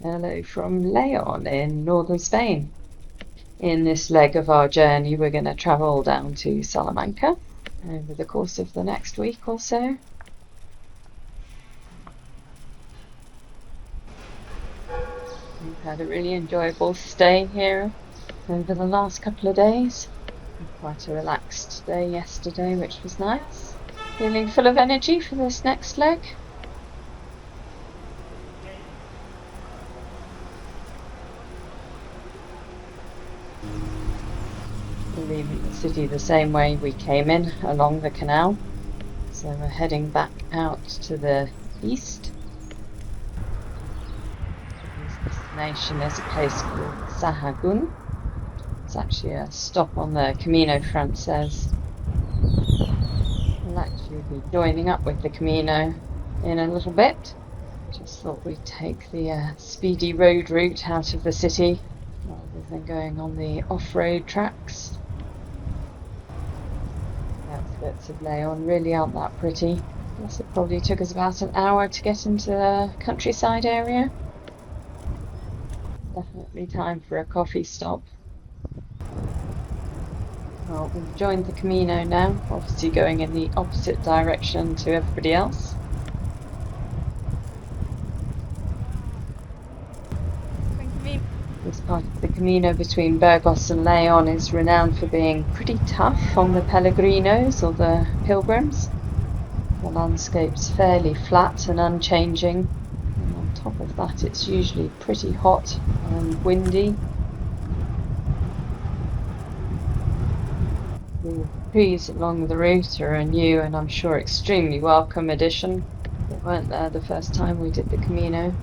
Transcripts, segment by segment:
Hello from Leon in northern Spain. In this leg of our journey, we're going to travel down to Salamanca over the course of the next week or so. We've had a really enjoyable stay here over the last couple of days. Quite a relaxed day yesterday, which was nice. Feeling full of energy for this next leg. We're leaving the city the same way we came in, along the canal. So we're heading back out to the east. The destination is a place called Sahagun. It's actually a stop on the Camino Frances. We'll actually be joining up with the Camino in a little bit. Just thought we'd take the speedy road route out of the city rather than going on the off-road tracks. The outskirts of Leon really aren't that pretty. Plus it probably took us about an hour to get into the countryside area. Definitely time for a coffee stop. Well, we've joined the Camino now, obviously going in the opposite direction to everybody else. This part of the Camino between Burgos and Leon is renowned for being pretty tough on the Pellegrinos, or the pilgrims. The landscape's fairly flat and unchanging, and on top of that it's usually pretty hot and windy. The trees along the route are a new and I'm sure extremely welcome addition. They weren't there the first time we did the Camino.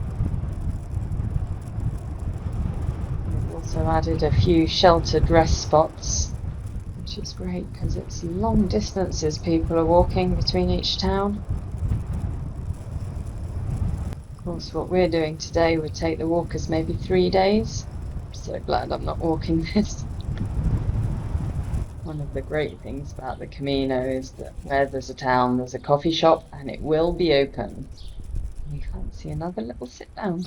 We've also added a few sheltered rest spots, which is great because it's long distances people are walking between each town. Of course, what we're doing today would take the walkers maybe 3 days. I'm so glad I'm not walking this. One of the great things about the Camino is that where there's a town, there's a coffee shop and it will be open. We fancy another little sit down.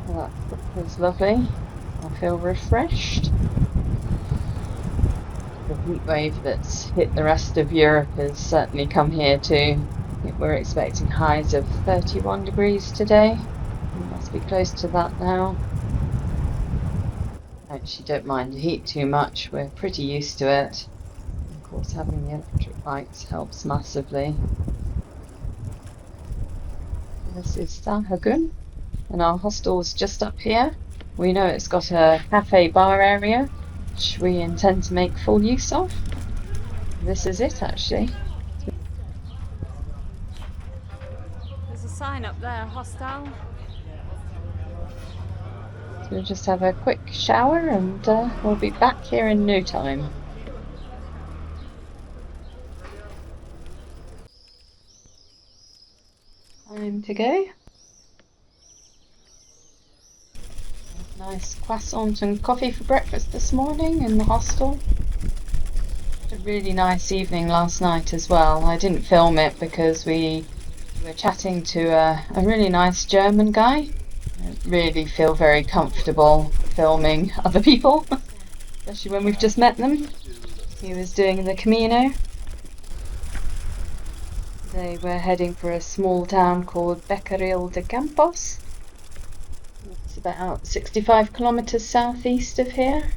Well, that was lovely. I feel refreshed. The heat wave that's hit the rest of Europe has certainly come here too. We're expecting highs of 31 degrees today. We must be close to that now. I actually don't mind the heat too much. We're pretty used to it. Of course, having the electric bikes helps massively. This is Sahagun, and our hostel's just up here. We know it's got a cafe bar area, which we intend to make full use of. This is it, actually. There's a sign up there, hostel. So we'll just have a quick shower and we'll be back here in no time. Time to go. Nice croissant and coffee for breakfast this morning in the hostel. Had a really nice evening last night as well. I didn't film it because we were chatting to a really nice German guy. I really feel very comfortable filming other people, especially when we've just met them. He was doing the Camino. Today we're heading for a small town called Becerril de Campos. It's about 65 kilometers southeast of here.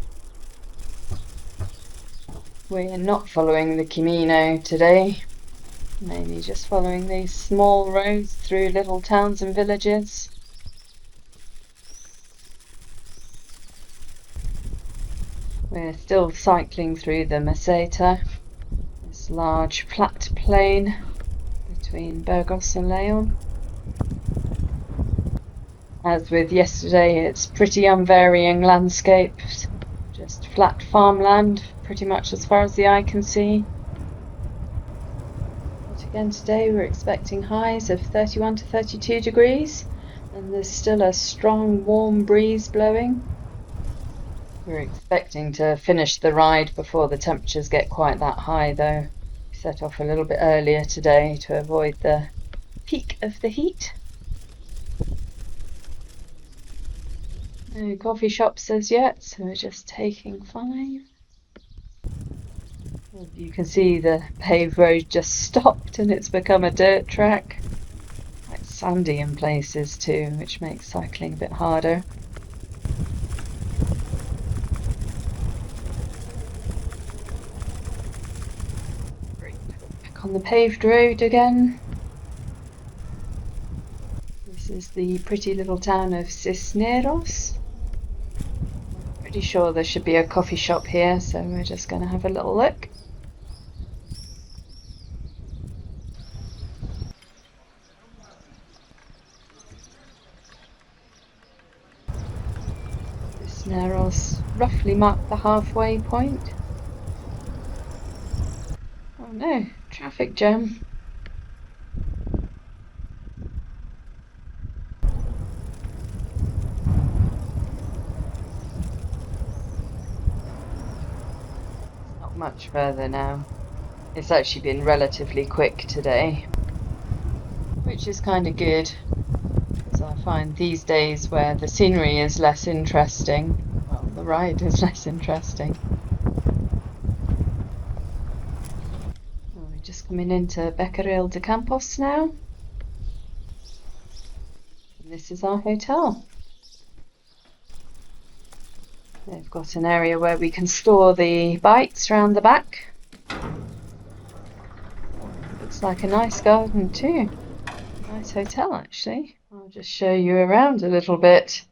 We're not following the Camino today, mainly just following these small roads through little towns and villages. We're still cycling through the Meseta, this large flat plain between Burgos and Leon. As with yesterday, it's pretty unvarying landscape, just flat farmland pretty much as far as the eye can see. But again today we're expecting highs of 31 to 32 degrees and there's still a strong warm breeze blowing. We're expecting to finish the ride before the temperatures get quite that high though. We set off a little bit earlier today to avoid the peak of the heat. No coffee shops as yet, so we're just taking 5. You can see the paved road just stopped and it's become a dirt track. Quite sandy in places too, which makes cycling a bit harder. Back on the paved road again. This is the pretty little town of Cisneros. Pretty sure there should be a coffee shop here, so we're just going to have a little look. Cisneros roughly marked the halfway point. Oh no, traffic jam. Not much further now. It's actually been relatively quick today, which is kind of good, because I find these days where the scenery is less interesting, well, the ride is less interesting. Oh, we're just coming into Becerril de Campos now. And this is our hotel. They've got an area where we can store the bikes round the back. Looks like a nice garden too. Nice hotel actually. I'll just show you around a little bit.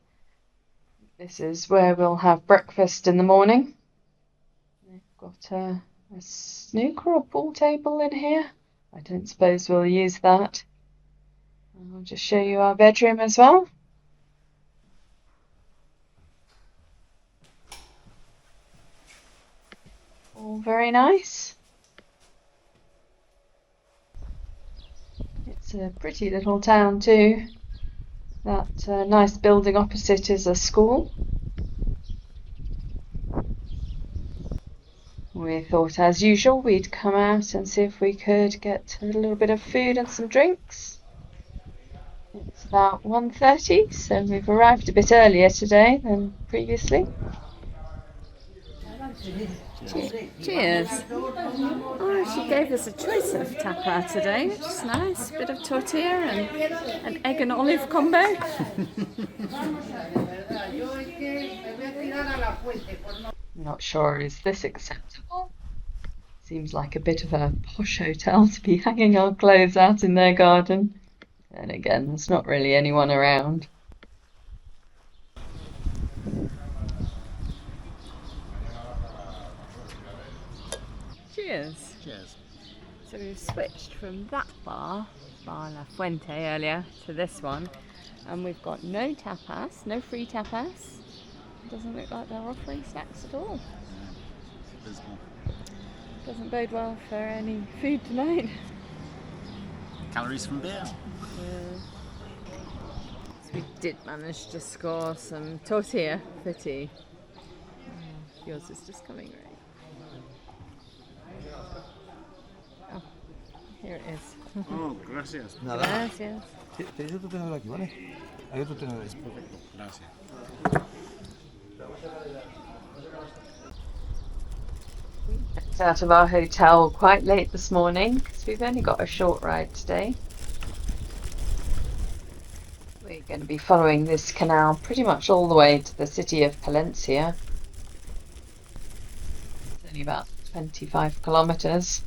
This is where we'll have breakfast in the morning. They've got a snooker or pool table in here. I don't suppose we'll use that. I'll just show you our bedroom as well. All very nice. It's a pretty little town too. That nice building opposite is a school. We thought, as usual, we'd come out and see if we could get a little bit of food and some drinks. It's about 1:30, so we've arrived a bit earlier today than previously. Cheers. Oh, she gave us a choice of tapa today, which is nice. Bit of tortilla and an egg and olive combo. Not sure, is this acceptable? Seems like a bit of a posh hotel to be hanging our clothes out in their garden. And again, there's not really anyone around. Cheers. Cheers. So we've switched from that bar La Fuente earlier, to this one. And we've got no tapas, no free tapas. Doesn't look like they're offering snacks at all. Abysmal. Doesn't bode well for any food tonight. Calories from beer. So we did manage to score some tortilla for tea. Yours is just coming right. Oh, here it is. Oh, gracias. Nada. Gracias. Tienes otro tenedor aquí, ¿vale? Hay otro tenedor. Perfecto, gracias. Checked out of our hotel quite late this morning because we've only got a short ride today. We're going to be following this canal pretty much all the way to the city of Palencia. It's only about 25 kilometers.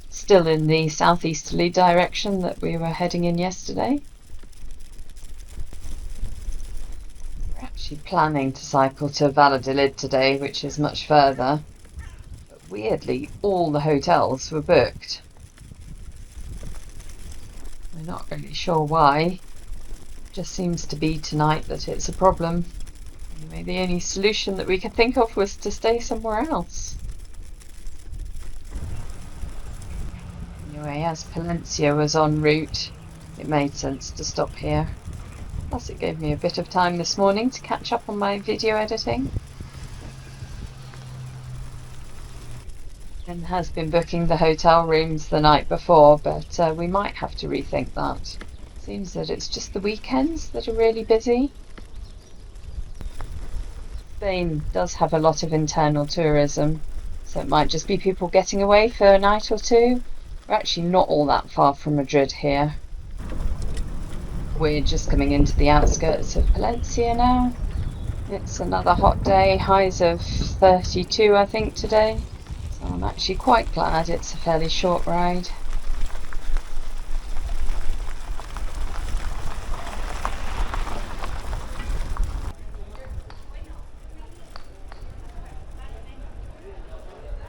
Still in the southeasterly direction that we were heading in yesterday. We're actually planning to cycle to Valladolid today, which is much further. But weirdly, all the hotels were booked. We're not really sure why. Just seems to be tonight that it's a problem. Anyway, the only solution that we could think of was to stay somewhere else. Anyway, as Palencia was en route, it made sense to stop here. Plus it gave me a bit of time this morning to catch up on my video editing. And has been booking the hotel rooms the night before, but we might have to rethink that. Seems that it's just the weekends that are really busy. Spain does have a lot of internal tourism, so it might just be people getting away for a night or two. We're actually not all that far from Madrid here. We're just coming into the outskirts of Valencia now. It's another hot day, highs of 32 I think today, so I'm actually quite glad it's a fairly short ride.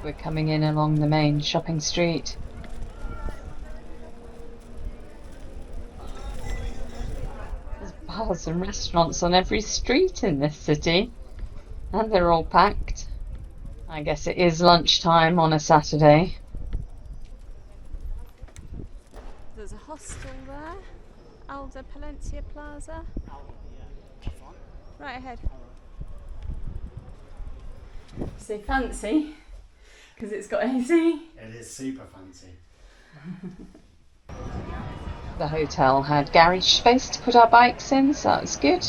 We're coming in along the main shopping street. There's bars and restaurants on every street in this city, and they're all packed. I guess it is lunchtime on a Saturday. There's a hostel there, Alda Palencia Plaza. Right ahead. So fancy, because it's got AC. It is super fancy. The hotel had garage space to put our bikes in, so that's good.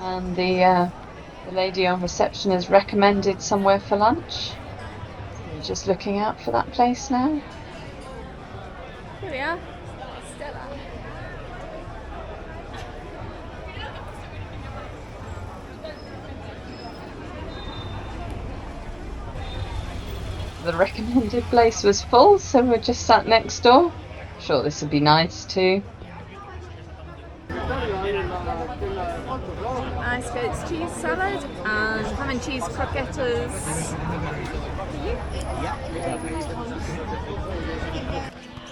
And the lady on reception has recommended somewhere for lunch. So we're just looking out for that place now. Here we are, Stella. The recommended place was full, so we're just sat next door. Sure, this would be nice too. Ice goat's cheese salad and ham and cheese croquettes.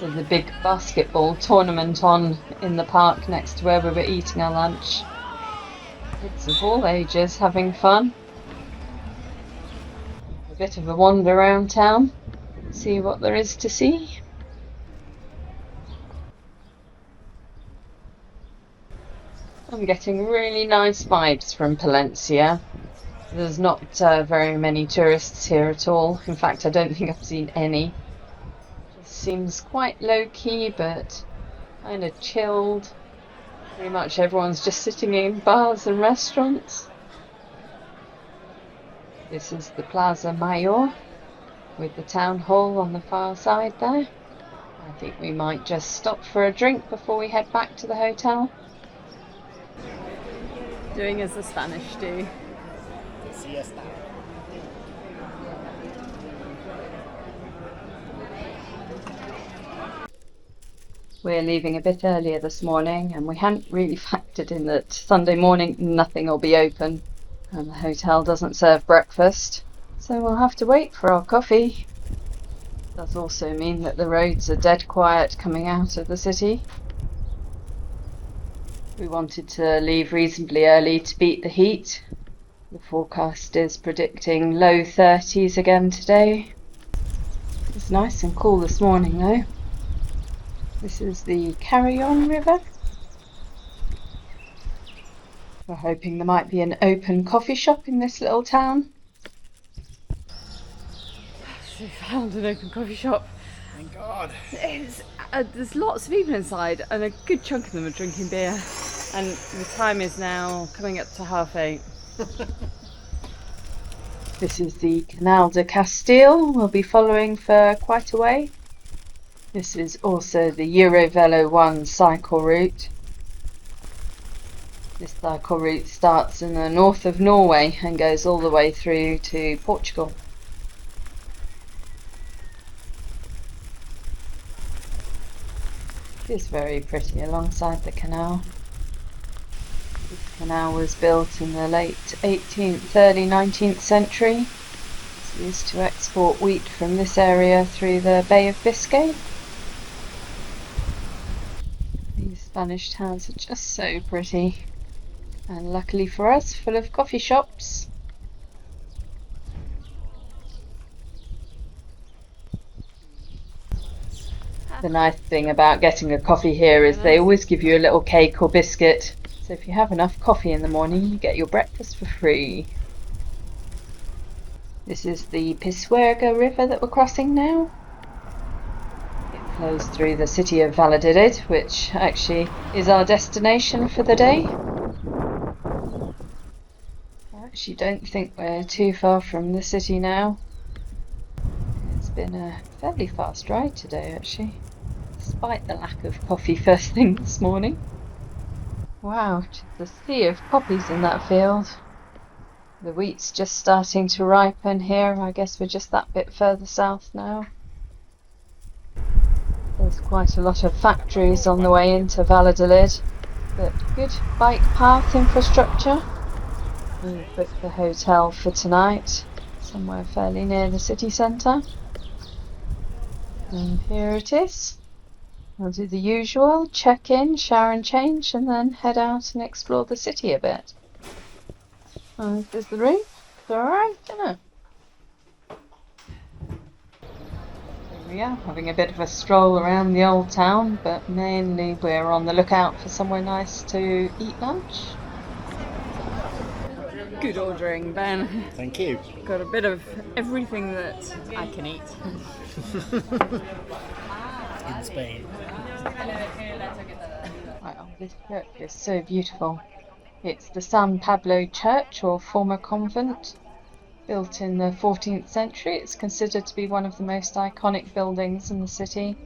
There's a big basketball tournament on in the park next to where we were eating our lunch. Kids of all ages having fun. A bit of a wander around town, see what there is to see. I'm getting really nice vibes from Palencia. There's not very many tourists here at all. In fact, I don't think I've seen any. It seems quite low-key, but kind of chilled. Pretty much everyone's just sitting in bars and restaurants. This is the Plaza Mayor, with the town hall on the far side there. I think we might just stop for a drink before we head back to the hotel. Doing as the Spanish do. Siesta. We're leaving a bit earlier this morning, and we hadn't really factored in that Sunday morning nothing will be open and the hotel doesn't serve breakfast, so we'll have to wait for our coffee. It does also mean that the roads are dead quiet coming out of the city. We wanted to leave reasonably early to beat the heat. The forecast is predicting low 30s again today. It's nice and cool this morning though. This is the Carrion River. We're hoping there might be an open coffee shop in this little town. So we found an open coffee shop. Thank God. There's lots of people inside, and a good chunk of them are drinking beer. And the time is now coming up to 8:30. This is the Canal de Castile. We'll be following for quite a way. This is also the Eurovelo 1 cycle route. This cycle route starts in the north of Norway and goes all the way through to Portugal. It is very pretty alongside the canal. This canal was built in the late 18th, early 19th century. It's used to export wheat from this area through the Bay of Biscay. These Spanish towns are just so pretty, and luckily for us, full of coffee shops. The nice thing about getting a coffee here is they always give you a little cake or biscuit. So if you have enough coffee in the morning, you get your breakfast for free. This is the Pisuerga River that we're crossing now. It flows through the city of Valladolid, which actually is our destination for the day. We're actually don't think we're too far from the city now. It's been a fairly fast ride today, actually, despite the lack of coffee first thing this morning. Wow, just a sea of poppies in that field. The wheat's just starting to ripen here. I guess we're just that bit further south now. There's quite a lot of factories on the way into Valladolid, but good bike path infrastructure. We've booked the hotel for tonight, somewhere fairly near the city centre. And here it is. We'll do the usual, check in, shower and change, and then head out and explore the city a bit. This is the room. It's alright, isn't it? Here we are, having a bit of a stroll around the old town, but mainly we're on the lookout for somewhere nice to eat lunch. Good ordering, Ben. Thank you. Got a bit of everything that I can eat. In Spain. Wow, this church is so beautiful. It's the San Pablo Church, or former convent. Built in the 14th century, it's considered to be one of the most iconic buildings in the city.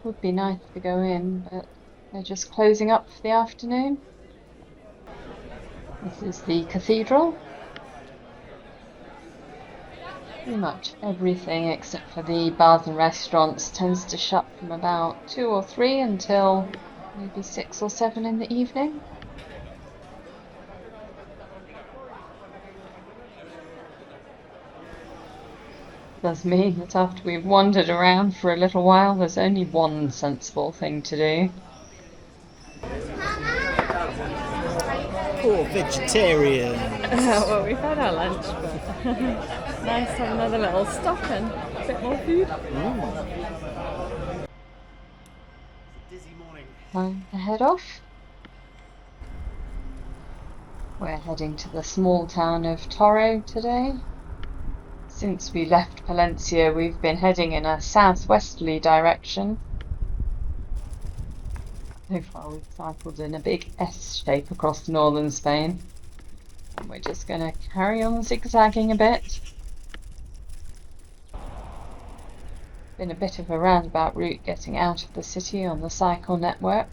Would be nice to go in, but they're just closing up for the afternoon. This is the cathedral. Pretty much everything except for the bars and restaurants tends to shut from about 2 or 3 until maybe 6 or 7 in the evening. Does mean that after we've wandered around for a little while, there's only one sensible thing to do. Poor vegetarian. Well, we've had our lunch, but nice to have another little stop and a bit more food. Dizzy morning. Time to head off. We're heading to the small town of Toro today. Since we left Palencia, we've been heading in a southwesterly direction. So far we've cycled in a big S shape across northern Spain. And we're just going to carry on zigzagging a bit. Been a bit of a roundabout route getting out of the city on the cycle network.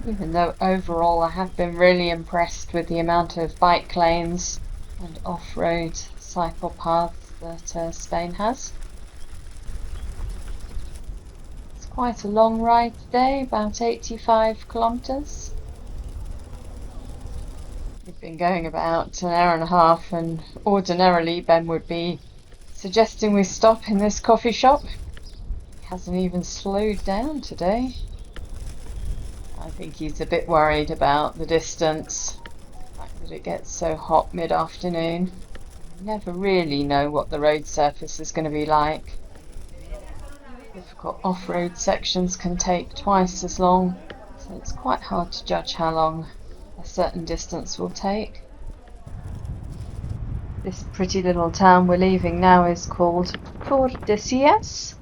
Even though overall I have been really impressed with the amount of bike lanes and off-road cycle paths that Spain has. It's quite a long ride today, about 85 kilometres. We've been going about an hour and a half, and ordinarily Ben would be suggesting we stop in this coffee shop. He hasn't even slowed down today. I think he's a bit worried about the distance, the fact that it gets so hot mid-afternoon. You never really know what the road surface is going to be like. Difficult off-road sections can take twice as long, so it's quite hard to judge how long a certain distance will take. This pretty little town we're leaving now is called Tordesillas,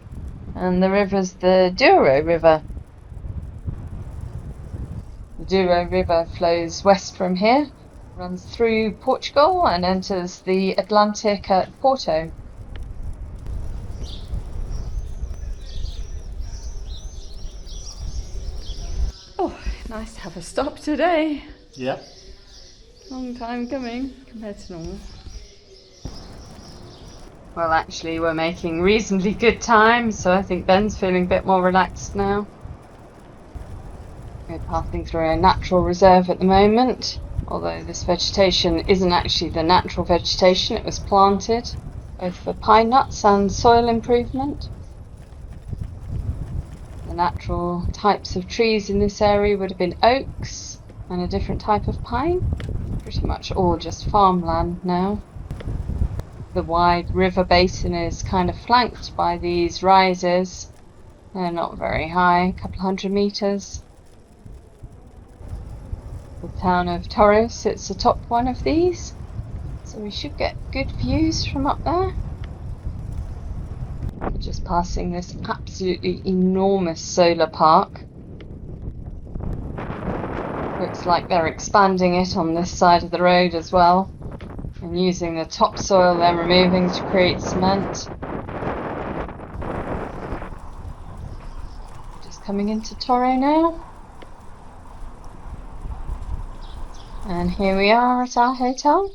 and the river's the Douro River. The Douro River flows west from here, runs through Portugal and enters the Atlantic at Porto. Oh, nice to have a stop today. Yep. Long time coming compared to normal. Well, actually, we're making reasonably good time, so I think Ben's feeling a bit more relaxed now. We're passing through a natural reserve at the moment, although this vegetation isn't actually the natural vegetation, it was planted, both for pine nuts and soil improvement. The natural types of trees in this area would have been oaks and a different type of pine, pretty much all just farmland now. The wide river basin is kind of flanked by these rises. They're not very high, a couple hundred meters. The town of Toro sits atop one of these, so we should get good views from up there. We're just passing this absolutely enormous solar park. Looks like they're expanding it on this side of the road as well, and using the topsoil they're removing to create cement. Just coming into Toro now. And here we are at our hotel.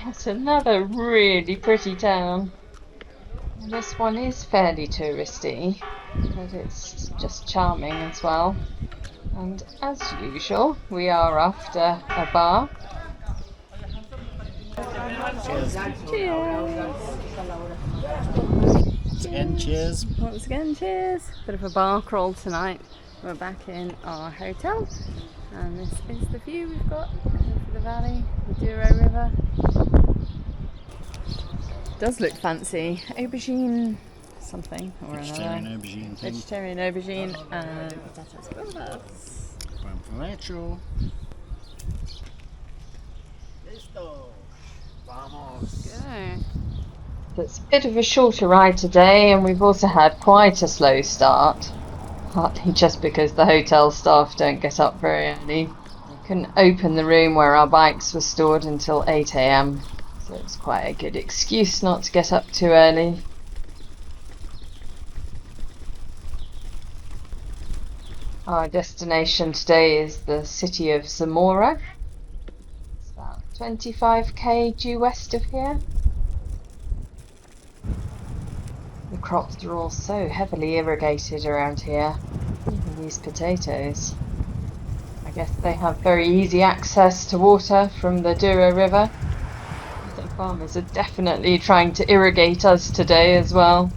Yet another really pretty town. And this one is fairly touristy, but it's just charming as well. And as usual, we are after a bar. Cheers. Cheers. Once again, cheers. Once again, cheers. Bit of a bar crawl tonight. We're back in our hotel, and this is the view we've got over the valley, the Douro River. Does look fancy. Aubergine something or Vegetarian another. aubergine thing. Vegetarian aubergine and patatas bravas. Buen provecho. Listo. Vamos. Go. It's a bit of a shorter ride today, and we've also had quite a slow start. Partly just because the hotel staff don't get up very early. We couldn't open the room where our bikes were stored until 8 AM, so it's quite a good excuse not to get up too early. Our destination today is the city of Zamora. It's about 25k due west of here. The crops are all so heavily irrigated around here, even these potatoes. I guess they have very easy access to water from the Douro River. The farmers are definitely trying to irrigate us today as well.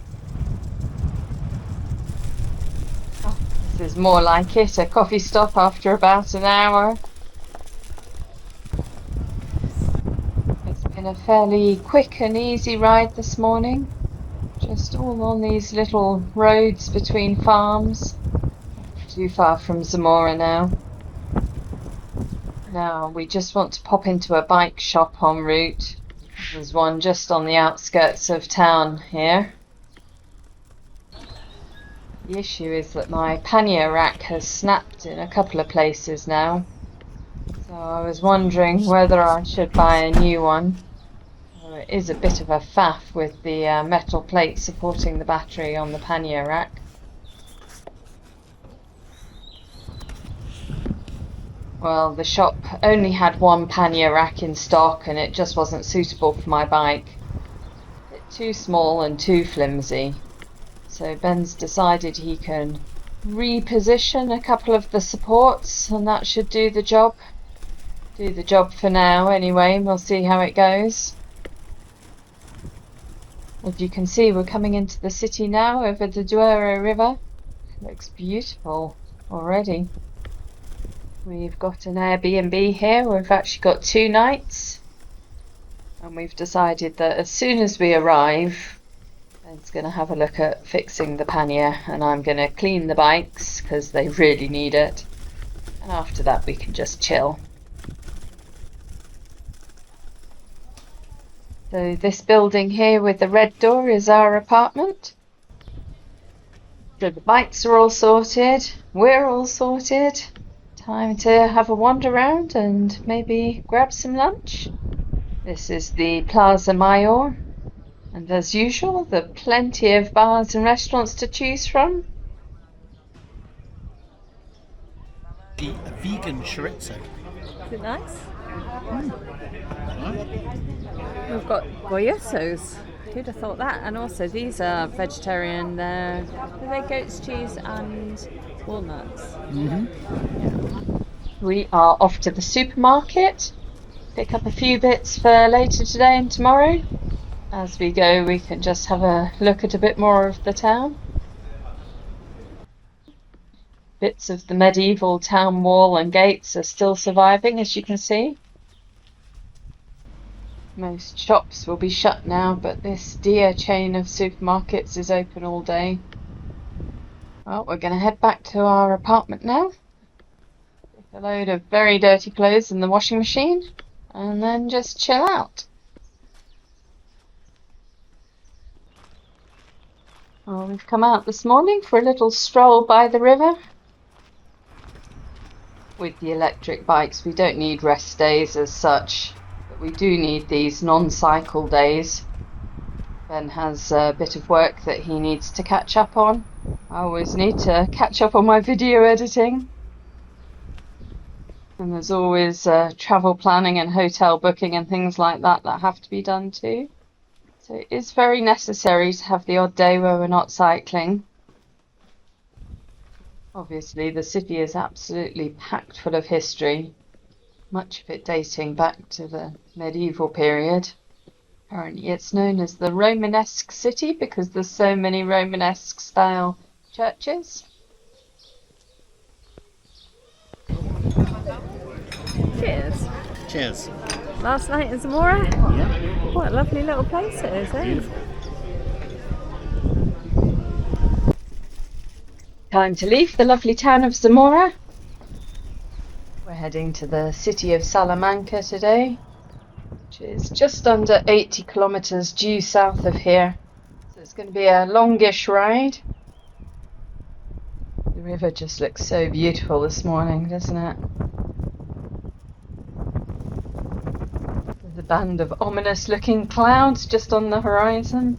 Oh, this is more like it, a coffee stop after about an hour. It's been a fairly quick and easy ride this morning. Just all on these little roads between farms. Not too far from Zamora now. Now we just want to pop into a bike shop en route. There's one just on the outskirts of town here. The issue is that my pannier rack has snapped in a couple of places now. So I was wondering whether I should buy a new one. It is a bit of a faff with the metal plate supporting the battery on the pannier rack. Well, the shop only had one pannier rack in stock and it just wasn't suitable for my bike. A bit too small and too flimsy. So Ben's decided he can reposition a couple of the supports and that should do the job. Do the job for now anyway, we'll see how it goes. As you can see, we're coming into the city now over the Douro River. It looks beautiful already. We've got an Airbnb here. We've actually got 2 nights. And we've decided that as soon as we arrive, Ben's going to have a look at fixing the pannier and I'm going to clean the bikes because they really need it. And after that we can just chill. So this building here with the red door is our apartment. So the bikes are all sorted, we're all sorted. Time to have a wander around and maybe grab some lunch. This is the Plaza Mayor, and as usual, there are plenty of bars and restaurants to choose from. A vegan chorizo. Is it nice? We've got guayusos. Who'd have thought that? And also these are vegetarian. Are they goat's cheese and walnuts? We are off to the supermarket. Pick up a few bits for later today and tomorrow. As we go, we can just have a look at a bit more of the town. Bits of the medieval town wall and gates are still surviving, as you can see. Most shops will be shut now, but this dear chain of supermarkets is open all day. Well, we're going to head back to our apartment now. Put a load of very dirty clothes in the washing machine, and then just chill out. Well, we've come out this morning for a little stroll by the river. With the electric bikes, we don't need rest days as such, but we do need these non-cycle days. Ben has a bit of work that he needs to catch up on. I always need to catch up on my video editing. And there's always travel planning and hotel booking and things like that that have to be done too. So it is very necessary to have the odd day where we're not cycling. Obviously, the city is absolutely packed full of history, much of it dating back to the medieval period. Apparently, it's known as the Romanesque city because there's so many Romanesque style churches. Cheers. Cheers. Last night in Zamora. Yeah. What a lovely little place it is, eh? Beautiful. Time to leave the lovely town of Zamora. We're heading to the city of Salamanca today, which is just under 80 kilometers due south of here. So it's going to be a longish ride. The river just looks so beautiful this morning, doesn't it? There's a band of ominous looking clouds just on the horizon.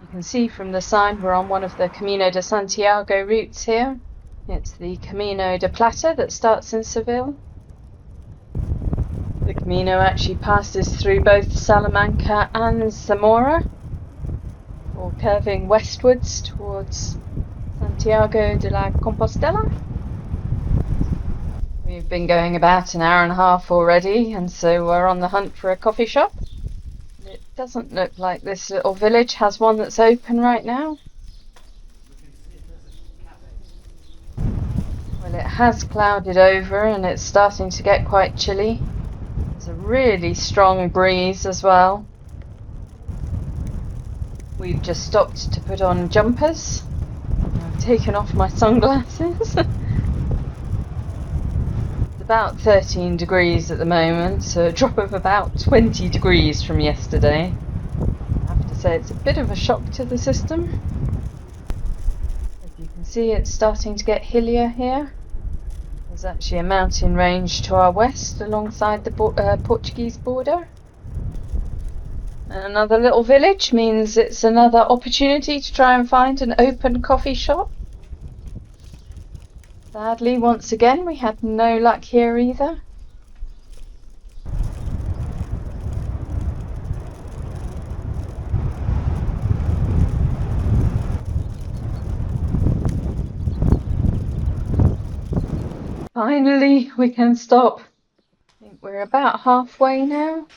You can see from the sign we're on one of the Camino de Santiago routes here. It's the Camino de Plata that starts in Seville. The Camino actually passes through both Salamanca and Zamora, or curving westwards towards Santiago de la Compostela. We've been going about an hour and a half already, and so we're on the hunt for a coffee shop. It doesn't look like this little village has one that's open right now. Well, it has clouded over and it's starting to get quite chilly. There's a really strong breeze as well. We've just stopped to put on jumpers. I've taken off my sunglasses. It's about 13 degrees at the moment, so a drop of about 20 degrees from yesterday. I have to say it's a bit of a shock to the system. As you can see, it's starting to get hillier here. There's actually a mountain range to our west alongside the Portuguese border. And another little village means it's another opportunity to try and find an open coffee shop. Sadly, once again, we had no luck here either. Finally, we can stop. I think we're about halfway now.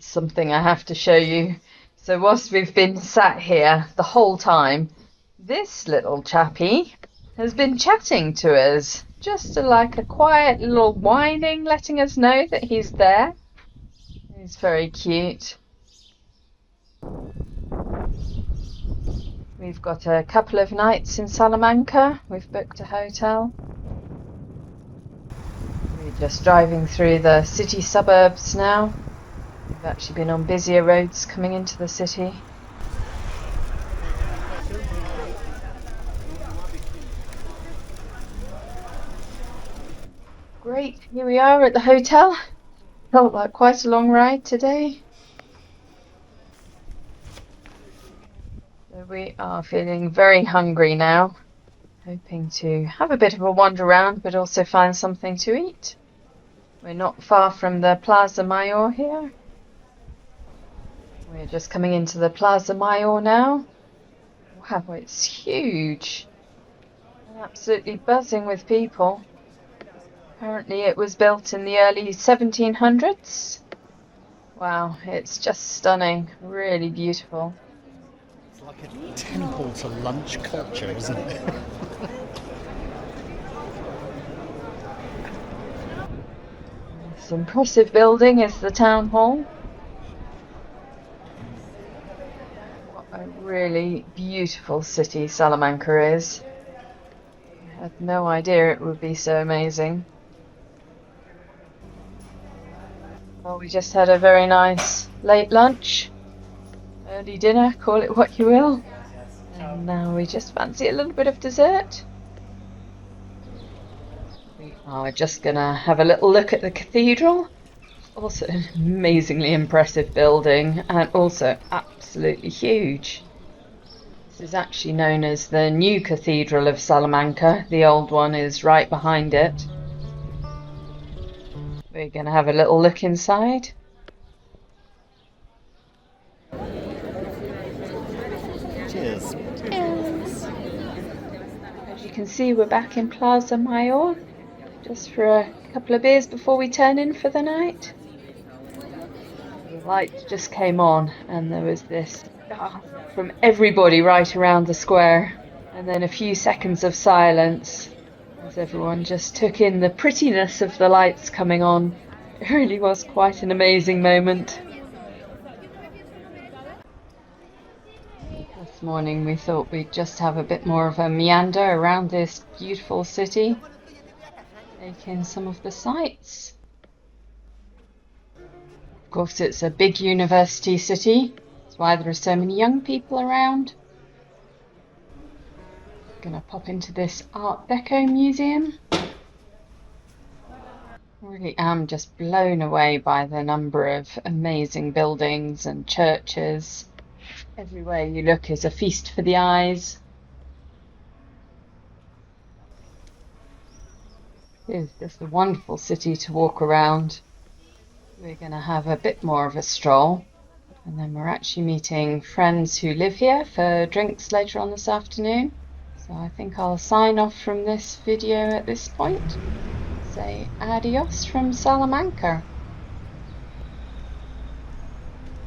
Something I have to show you. So whilst we've been sat here the whole time, this little chappie has been chatting to us. Just like a quiet little whining, letting us know that he's there. He's very cute. We've got a couple of nights in Salamanca. We've booked a hotel. We're just driving through the city suburbs now. We've actually been on busier roads coming into the city. Great, here we are at the hotel. Felt like quite a long ride today. So we are feeling very hungry now. Hoping to have a bit of a wander around, but also find something to eat. We're not far from the Plaza Mayor here. We're just coming into the Plaza Mayor now. Wow, it's huge. And absolutely buzzing with people. Apparently it was built in the early 1700s. Wow, it's just stunning. Really beautiful. It's like a temple to lunch culture, isn't it? This impressive building is the town hall. What a really beautiful city Salamanca is. I had no idea it would be so amazing. Well, we just had a very nice late lunch. Early dinner, call it what you will. And now we just fancy a little bit of dessert. We are just gonna have a little look at the cathedral. Also an amazingly impressive building and also absolutely huge. This is actually known as the new Cathedral of Salamanca. The old one is right behind it. We're going to have a little look inside. Cheers. As you can see, we're back in Plaza Mayor, just for a couple of beers before we turn in for the night. The light just came on and there was this from everybody right around the square, and then a few seconds of silence as everyone just took in the prettiness of the lights coming on. It really was quite an amazing moment. This morning we thought we'd just have a bit more of a meander around this beautiful city, take in some of the sights. Of course, it's a big university city. That's why there are so many young people around. Gonna pop into this Art Deco museum. I really am just blown away by the number of amazing buildings and churches. Everywhere you look is a feast for the eyes. It's just a wonderful city to walk around. We're going to have a bit more of a stroll, and then we're actually meeting friends who live here for drinks later on this afternoon. So I think I'll sign off from this video at this point. Say adios from Salamanca.